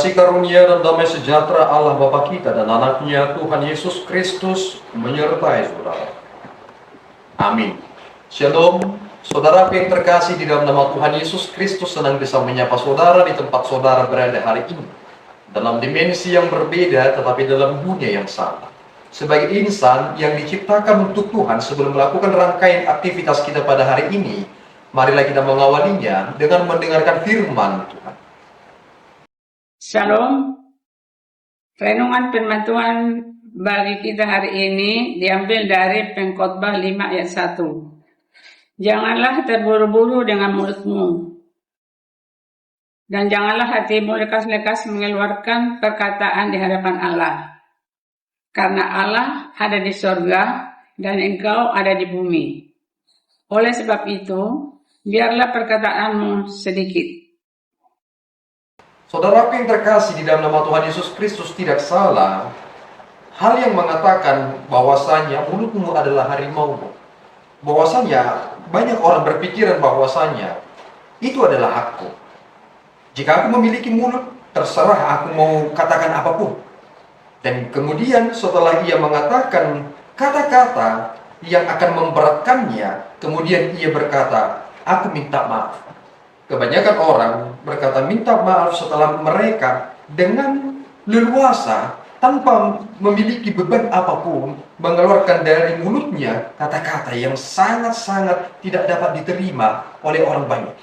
Kasih karunia dan damai sejahtera Allah Bapa kita dan anaknya Tuhan Yesus Kristus menyertai saudara. Amin. Shalom, saudara yang terkasih di dalam nama Tuhan Yesus Kristus, senang bisa menyapa saudara di tempat saudara berada hari ini. Dalam dimensi yang berbeda tetapi dalam dunia yang sama. Sebagai insan yang diciptakan untuk Tuhan, sebelum melakukan rangkaian aktivitas kita pada hari ini, marilah kita mengawalinya dengan mendengarkan firman Tuhan. Shalom. Renungan firman Tuhan bagi kita hari ini diambil dari Pengkhotbah 5 ayat 1. Janganlah terburu-buru dengan mulutmu, dan janganlah hatimu lekas-lekas mengeluarkan perkataan di hadapan Allah. Karena Allah ada di sorga dan engkau ada di bumi. Oleh sebab itu, biarlah perkataanmu sedikit. Saudaraku yang terkasih di dalam nama Tuhan Yesus Kristus, tidak salah hal yang mengatakan bahwasanya mulutmu adalah harimaumu. Bahwasanya banyak orang berpikiran bahwasanya itu adalah hakku. Jika aku memiliki mulut, terserah aku mau katakan apapun. Dan kemudian setelah ia mengatakan kata-kata yang akan memberatkannya, kemudian ia berkata, aku minta maaf. Kebanyakan orang berkata minta maaf setelah mereka dengan leluasa tanpa memiliki beban apapun mengeluarkan dari mulutnya kata-kata yang sangat-sangat tidak dapat diterima oleh orang banyak.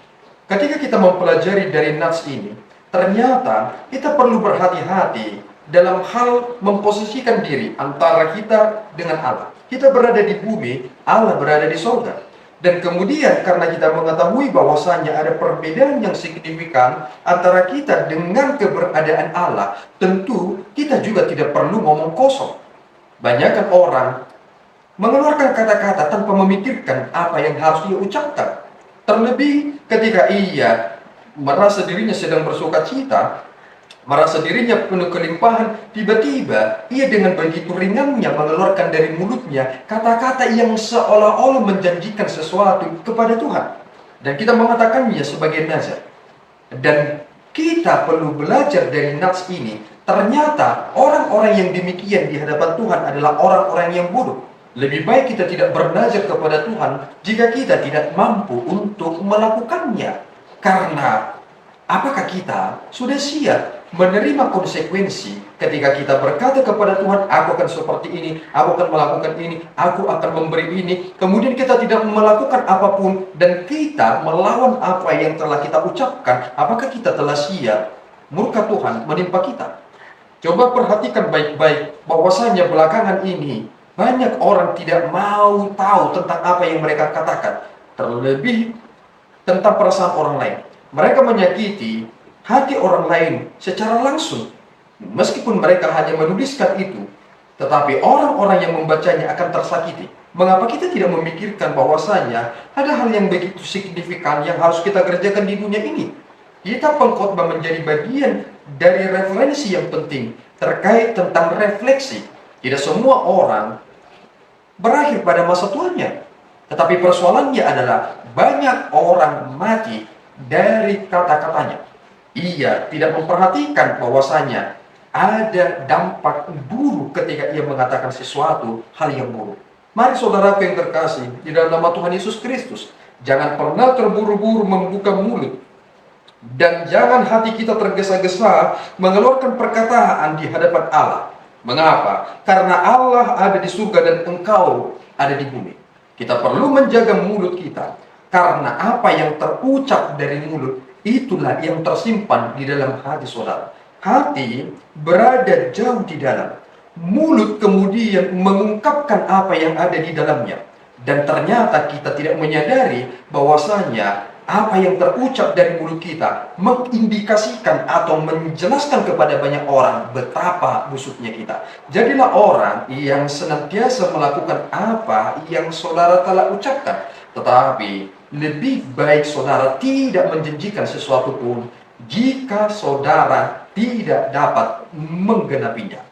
Ketika kita mempelajari dari nats ini, ternyata kita perlu berhati-hati dalam hal memposisikan diri antara kita dengan Allah. Kita berada di bumi, Allah berada di surga. Dan kemudian karena kita mengetahui bahwasanya ada perbedaan yang signifikan antara kita dengan keberadaan Allah, tentu kita juga tidak perlu ngomong kosong. Banyak orang mengeluarkan kata-kata tanpa memikirkan apa yang harus dia ucapkan. Terlebih ketika ia merasa dirinya sedang bersuka cita, merasa dirinya penuh kelimpahan, tiba-tiba ia dengan begitu ringannya mengeluarkan dari mulutnya kata-kata yang seolah-olah menjanjikan sesuatu kepada Tuhan. Dan kita mengatakannya sebagai nazar. Dan kita perlu belajar dari nats ini. Ternyata orang-orang yang demikian di hadapan Tuhan adalah orang-orang yang bodoh. Lebih baik kita tidak bernazar kepada Tuhan jika kita tidak mampu untuk melakukannya. Karena apakah kita sudah siap menerima konsekuensi ketika kita berkata kepada Tuhan, aku akan seperti ini, aku akan melakukan ini, aku akan memberi ini, kemudian kita tidak melakukan apapun dan kita melawan apa yang telah kita ucapkan, apakah kita telah siap murka Tuhan menimpa kita? Coba perhatikan baik-baik bahwasanya belakangan ini banyak orang tidak mau tahu tentang apa yang mereka katakan, terlebih tentang perasaan orang lain. Mereka menyakiti hati orang lain secara langsung, meskipun mereka hanya menuliskan itu, tetapi orang-orang yang membacanya akan tersakiti. Mengapa kita tidak memikirkan bahwasanya ada hal yang begitu signifikan yang harus kita kerjakan di dunia ini? Kita pengkhotbah menjadi bagian dari referensi yang penting terkait tentang refleksi. Tidak semua orang berakhir pada masa tuanya, tetapi persoalannya adalah banyak orang mati dari kata-katanya. Ia tidak memperhatikan bahwasanya ada dampak buruk ketika ia mengatakan sesuatu hal yang buruk. Mari saudaraku yang terkasih di dalam nama Tuhan Yesus Kristus, jangan pernah terburu-buru membuka mulut dan jangan hati kita tergesa-gesa mengeluarkan perkataan di hadapan Allah. Mengapa? Karena Allah ada di surga dan engkau ada di bumi. Kita perlu menjaga mulut kita, karena apa yang terucap dari mulut itulah yang tersimpan di dalam hati saudara. Hati berada jauh di dalam. Mulut kemudian mengungkapkan apa yang ada di dalamnya. Dan ternyata kita tidak menyadari bahwasanya apa yang terucap dari mulut kita mengindikasikan atau menjelaskan kepada banyak orang betapa busuknya kita. Jadilah orang yang senantiasa melakukan apa yang saudara telah ucapkan. Tetapi lebih baik saudara tidak menjanjikan sesuatu pun jika saudara tidak dapat menggenapinya.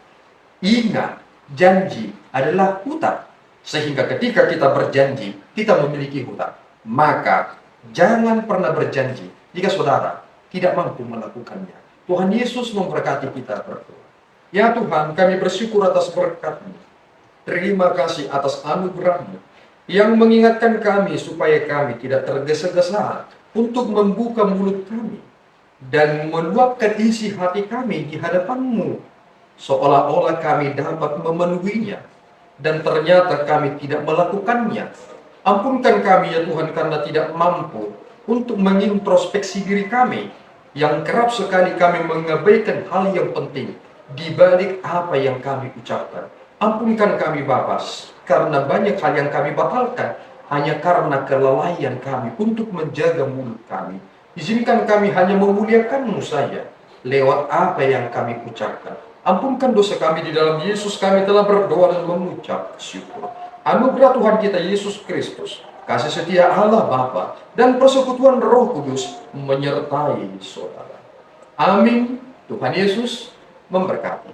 Ingat, janji adalah hutang. Sehingga ketika kita berjanji, kita memiliki hutang. Maka jangan pernah berjanji jika saudara tidak mampu melakukannya. Tuhan Yesus memberkati kita berdua. Ya Tuhan, kami bersyukur atas berkat-Mu. Terima kasih atas anugerah-Mu yang mengingatkan kami supaya kami tidak tergesa-gesa untuk membuka mulut kami dan meluapkan isi hati kami di hadapan-Mu, seolah-olah kami dapat memenuhinya, dan ternyata kami tidak melakukannya. Ampunkan kami ya Tuhan karena tidak mampu untuk mengintrospeksi diri kami, yang kerap sekali kami mengabaikan hal yang penting di balik apa yang kami ucapkan. Ampunkan kami Bapa, karena banyak hal yang kami batalkan hanya karena kelalaian kami untuk menjaga mulut kami. Izinkan kami hanya memuliakan-Mu saja lewat apa yang kami ucapkan. Ampunkan dosa kami di dalam Yesus, kami telah berdoa dan mengucap syukur. Anugerah Tuhan kita Yesus Kristus, kasih setia Allah Bapa, dan persekutuan Roh Kudus menyertai saudara. Amin. Tuhan Yesus memberkati.